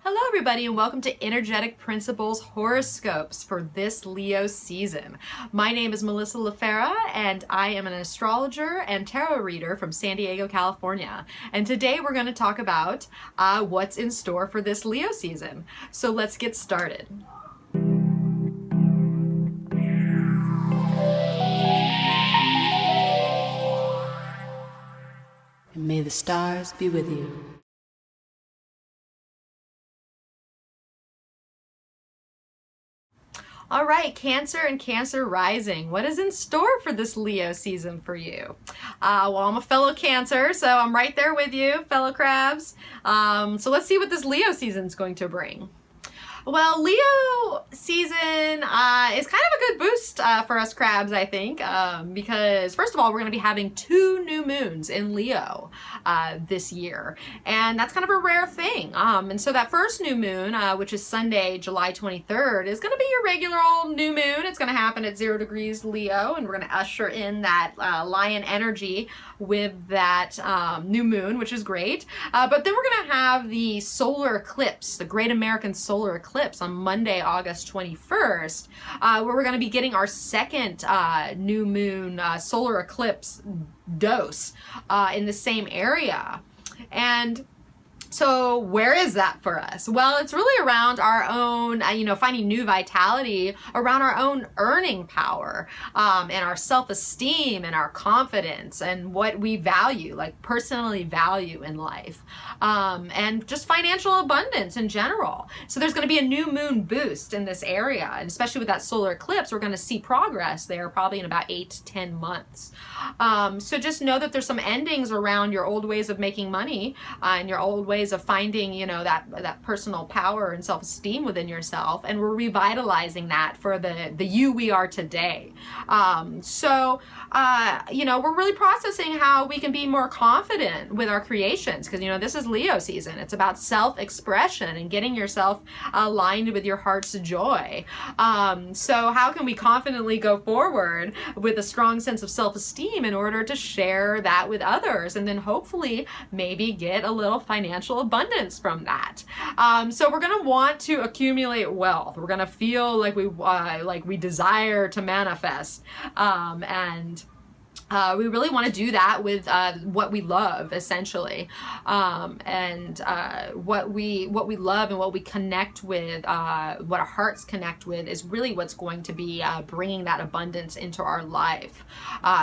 Hello everybody and welcome to Energetic Principles Horoscopes for this Leo season. My name is Melissa LaFara and I am an astrologer and tarot reader from San Diego, California. And today we're going to talk about what's in store for this Leo season. So let's get started. And may the stars be with you. All right, Cancer and Cancer rising. What is in store for this Leo season for you? Well, I'm a fellow Cancer, so I'm right there with you, fellow crabs. So let's see what this Leo season is going to bring. Well, Leo season is kind of a good boost for us crabs, I think, because first of all, we're going to be having 2 new moons in Leo this year, and that's kind of a rare thing. And so that first new moon, which is Sunday, July 23rd, is going to be your regular old new moon. It's going to happen at 0 degrees Leo, and we're going to usher in that lion energy with that new moon, which is great. But then we're going to have the solar eclipse, the Great American Solar Eclipse on Monday, August 21st, where we're going to be getting our second new moon solar eclipse dose in the same area. And so where is that for us? Well, it's really around our own, finding new vitality around our own earning power, and our self-esteem and our confidence and what we value, like personally value in life, and just financial abundance in general. So there's going to be a new moon boost in this area, and especially with that solar eclipse, we're going to see progress there probably in about 8 to 10 months. So just know that there's some endings around your old ways of making money and your old ways of finding, that personal power and self-esteem within yourself, and we're revitalizing that for the you we are today. So we're really processing how we can be more confident with our creations, because this is Leo season. It's about self-expression and getting yourself aligned with your heart's joy. So how can we confidently go forward with a strong sense of self-esteem in order to share that with others, and then hopefully maybe get a little financial abundance from that. So we're going to want to accumulate wealth. We're going to feel like we desire to manifest, and we really want to do that with what we love, essentially, and what we love and what we connect with, what our hearts connect with, is really what's going to be bringing that abundance into our life.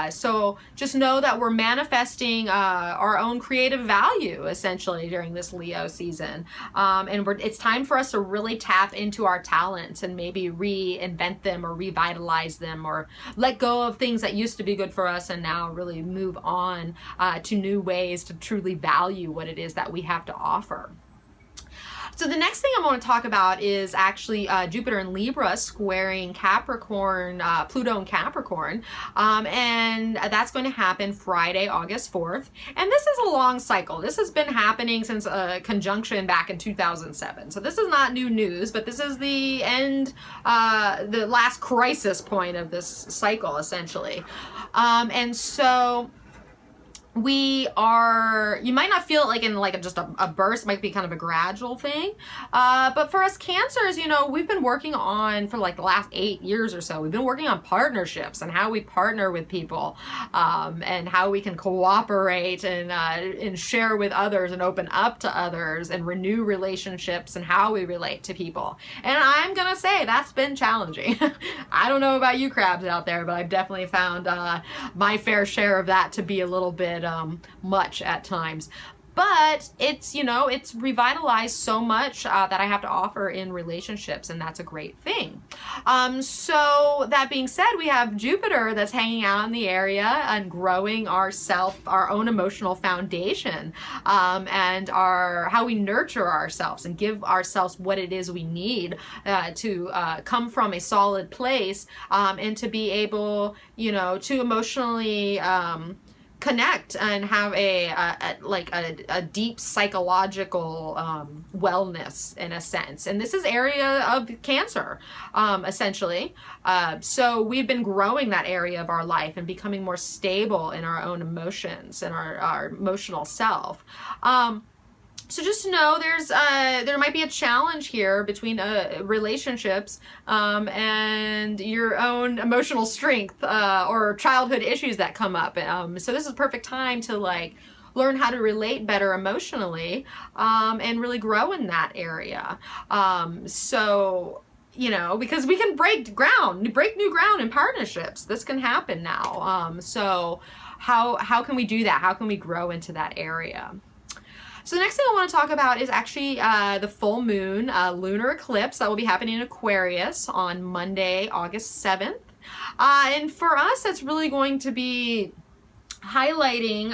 So just know that we're manifesting our own creative value, essentially, during this Leo season, and it's time for us to really tap into our talents and maybe reinvent them or revitalize them, or let go of things that used to be good for us and now really move on to new ways to truly value what it is that we have to offer. So the next thing I want to talk about is actually Jupiter in Libra squaring Capricorn, Pluto in Capricorn, and that's going to happen Friday, August 4th. And this is a long cycle. This has been happening since a conjunction back in 2007. So this is not new news, but this is the end, the last crisis point of this cycle, essentially. And so you might not feel it like in just a burst. It might be kind of a gradual thing, but for us Cancers, we've been working on, for like the last 8 years or so, we've been working on partnerships and how we partner with people, and how we can cooperate and share with others and open up to others and renew relationships and how we relate to people. And I'm gonna say that's been challenging. I don't know about you crabs out there, but I've definitely found my fair share of that to be a little bit much at times. But it's revitalized so much that I have to offer in relationships, and that's a great thing. So that being said, we have Jupiter that's hanging out in the area and growing our own emotional foundation, and how we nurture ourselves and give ourselves what it is we need to come from a solid place, and to be able, to emotionally connect and have a deep psychological wellness, in a sense. And this is area of Cancer, essentially. So we've been growing that area of our life and becoming more stable in our own emotions and our emotional self. So just know there might be a challenge here between relationships and your own emotional strength or childhood issues that come up. So this is a perfect time to like learn how to relate better emotionally and really grow in that area. So you know, because we can break new ground in partnerships. This can happen now. So how can we do that? How can we grow into that area? So the next thing I want to talk about is actually the full moon lunar eclipse that will be happening in Aquarius on Monday, August 7th. And for us, that's really going to be highlighting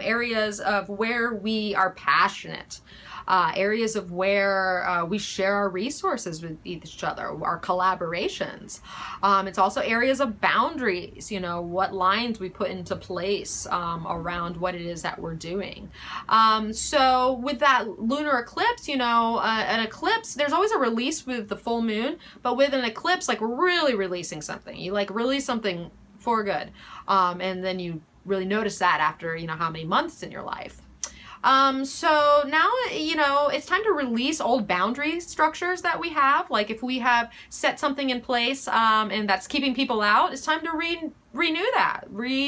areas of where we are passionate. Areas of where we share our resources with each other, our collaborations. It's also areas of boundaries, you know, what lines we put into place around what it is that we're doing. So with that lunar eclipse, you know, an eclipse, there's always a release with the full moon, but with an eclipse, like we're really releasing something. You like release something for good. And then you really notice that after, you know, how many months in your life. So now, you know, it's time to release old boundary structures that we have. Like if we have set something in place and that's keeping people out, it's time to renew that,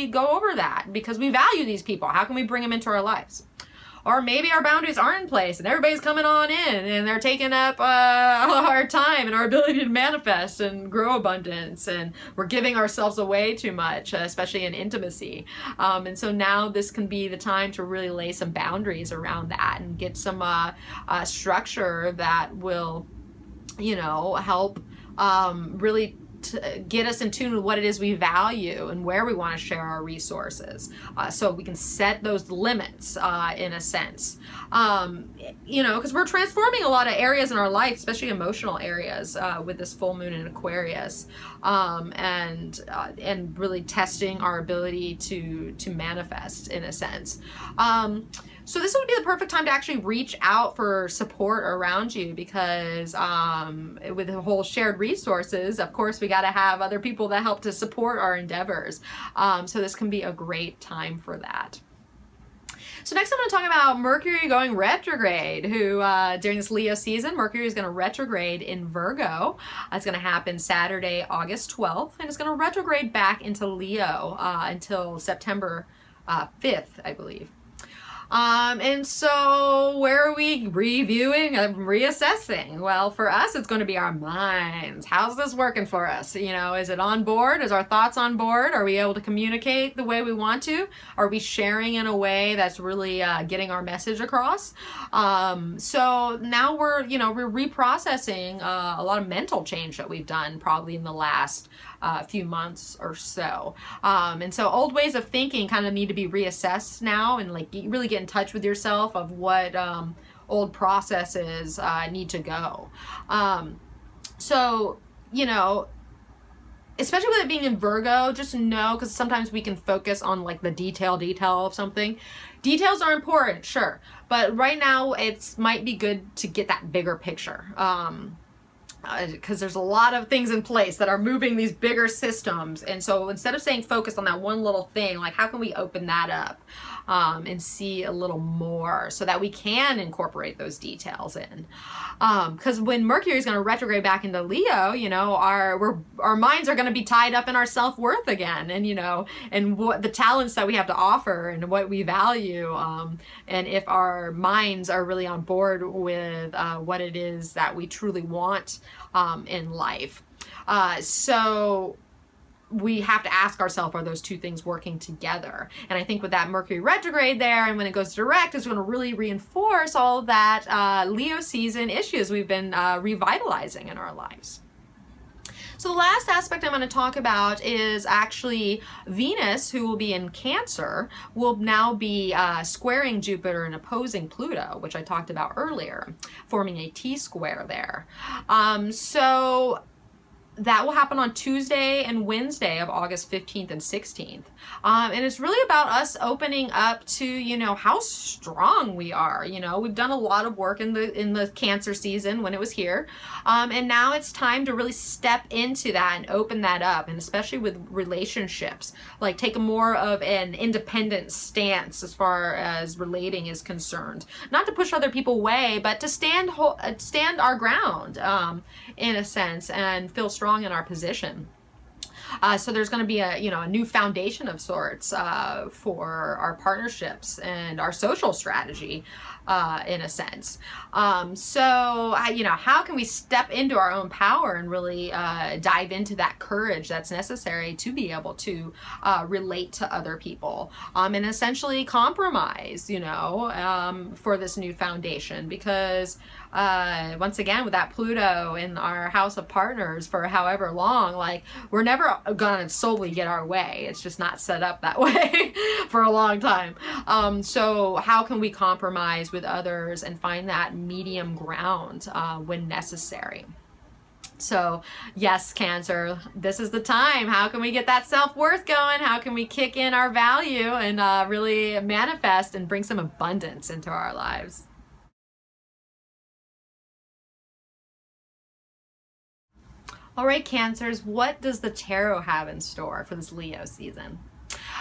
go over that because we value these people. How can we bring them into our lives? Or maybe our boundaries aren't in place and everybody's coming on in and they're taking up our time and our ability to manifest and grow abundance, and we're giving ourselves away too much, especially in intimacy. And so now this can be the time to really lay some boundaries around that and get some structure that will, you know, help really to get us in tune with what it is we value and where we want to share our resources, so we can set those limits in a sense, you know, because we're transforming a lot of areas in our life, especially emotional areas, with this full moon in Aquarius, and really testing our ability to manifest in a sense. So this would be the perfect time to actually reach out for support around you because with the whole shared resources, of course, we got to have other people that help to support our endeavors. So this can be a great time for that. So next I'm going to talk about Mercury going retrograde, who during this Leo season, Mercury is going to retrograde in Virgo. It's going to happen Saturday, August 12th, and it's going to retrograde back into Leo until September 5th, I believe. And so where are we reviewing and reassessing? Well, for us, it's going to be our minds. How's this working for us? You know, is it on board? Is our thoughts on board? Are we able to communicate the way we want to? Are we sharing in a way that's really getting our message across? So now we're reprocessing a lot of mental change that we've done probably in the last few months or so. And so old ways of thinking kind of need to be reassessed now and like really get in touch with yourself of what old processes need to go. So, you know, especially with it being in Virgo, just know, because sometimes we can focus on like the detail of something. Details are important, sure. But right now it might be good to get that bigger picture. Because there's a lot of things in place that are moving these bigger systems. And so instead of staying focused on that one little thing, like how can we open that up and see a little more so that we can incorporate those details in? Because when Mercury is going to retrograde back into Leo, you know, our minds are going to be tied up in our self-worth again, and, you know, and what the talents that we have to offer and what we value. And if our minds are really on board with what it is that we truly want in life. So we have to ask ourselves, are those two things working together? And I think with that Mercury retrograde there, and when it goes direct, it's going to really reinforce all of that Leo season issues we've been revitalizing in our lives. So the last aspect I'm going to talk about is actually Venus, who will be in Cancer, will now be squaring Jupiter and opposing Pluto, which I talked about earlier, forming a T-square there. So that will happen on Tuesday and Wednesday of August 15th and 16th. And it's really about us opening up to, you know, how strong we are. You know, we've done a lot of work in the Cancer season when it was here. And now it's time to really step into that and open that up. And especially with relationships, like take a more of an independent stance as far as relating is concerned. Not to push other people away, but to stand our ground, in a sense, and feel strong in our position. So there's going to be a, you know, a new foundation of sorts for our partnerships and our social strategy, in a sense. You know, how can we step into our own power and really dive into that courage that's necessary to be able to relate to other people, and essentially compromise, you know, for this new foundation? Because once again, with that Pluto in our house of partners for however long, like, we're never gonna solely get our way. It's just not set up that way for a long time. So how can we compromise with others and find that medium ground when necessary? So yes, Cancer, this is the time. How can we get that self-worth going? How can we kick in our value and really manifest and bring some abundance into our lives? All right, Cancers, what does the tarot have in store for this Leo season?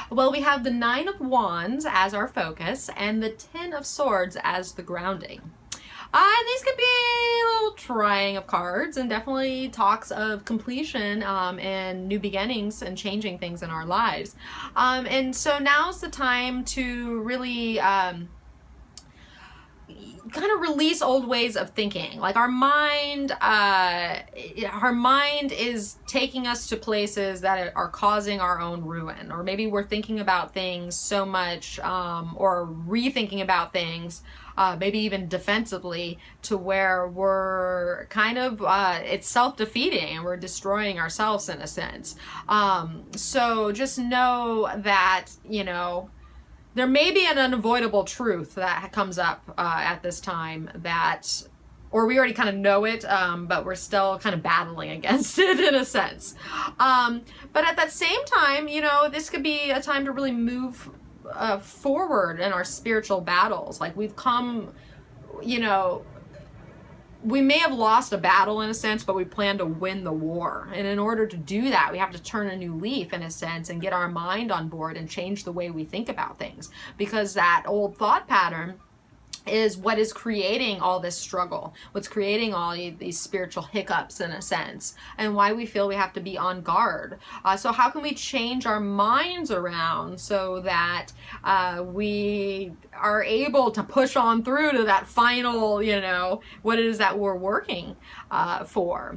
Well, we have the Nine of Wands as our focus and the Ten of Swords as the grounding. These could be a little trying of cards and definitely talks of completion and new beginnings and changing things in our lives. And so now's the time to really kind of release old ways of thinking. Like our mind is taking us to places that are causing our own ruin, or maybe we're thinking about things so much, or rethinking about things, maybe even defensively, to where we're kind of, it's self-defeating and we're destroying ourselves in a sense. So just know that, you know, there may be an unavoidable truth that comes up at this time that, or we already kind of know it, but we're still kind of battling against it in a sense. But at that same time, you know, this could be a time to really move forward in our spiritual battles. Like we've come, you know, we may have lost a battle in a sense, but we plan to win the war. And in order to do that, we have to turn a new leaf in a sense and get our mind on board and change the way we think about things. Because that old thought pattern is what is creating all this struggle, what's creating all these spiritual hiccups in a sense, and why we feel we have to be on guard. So how can we change our minds around so that we are able to push on through to that final, you know, what it is that we're working for?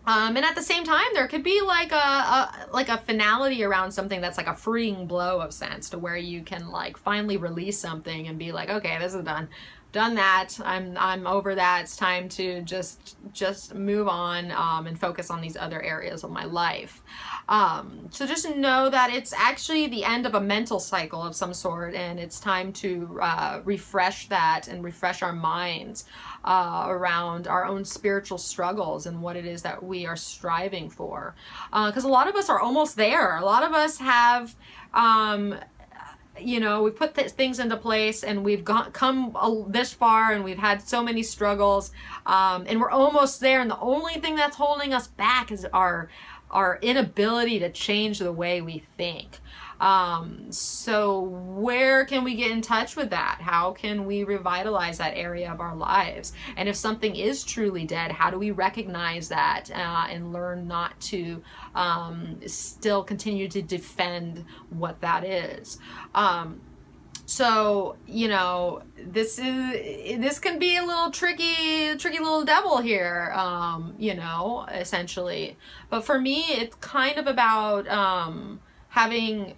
And at the same time, there could be like a finality around something that's like a freeing blow of sense, to where you can like finally release something and be like, okay, this is done that. I'm over that. It's time to just move on and focus on these other areas of my life. So just know that it's actually the end of a mental cycle of some sort, and it's time to refresh that and refresh our minds around our own spiritual struggles and what it is that we are striving for. Because a lot of us are almost there. A lot of us have you know, we've put things into place and we've come this far, and we've had so many struggles, and we're almost there, and the only thing that's holding us back is our inability to change the way we think. So where can we get in touch with that? How can we revitalize that area of our lives? And if something is truly dead, how do we recognize that and learn not to still continue to defend what that is? So, you know, this can be a little tricky little devil here, you know, essentially. But for me, it's kind of about having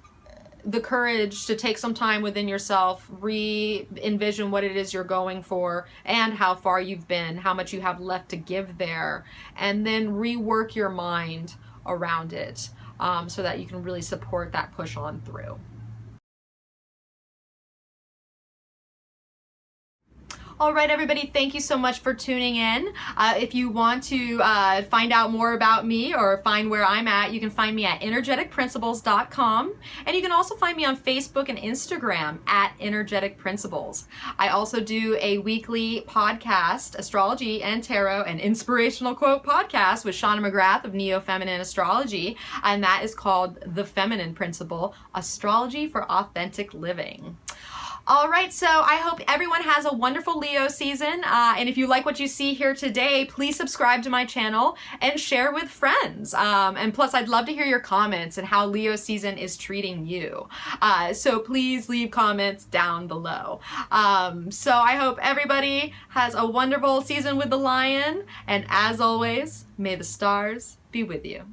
the courage to take some time within yourself, re-envision what it is you're going for and how far you've been, how much you have left to give there, and then rework your mind around it, so that you can really support that push on through. All right, everybody, thank you so much for tuning in. If you want to find out more about me or find where I'm at, you can find me at energeticprinciples.com. And you can also find me on Facebook and Instagram at Energetic Principles. I also do a weekly podcast, Astrology and Tarot, and Inspirational Quote podcast with Shauna McGrath of Neo-Feminine Astrology. And that is called The Feminine Principle, Astrology for Authentic Living. All right, so I hope everyone has a wonderful Leo season. And if you like what you see here today, please subscribe to my channel and share with friends. And plus, I'd love to hear your comments and how Leo season is treating you. So please leave comments down below. So I hope everybody has a wonderful season with the Lion. And as always, may the stars be with you.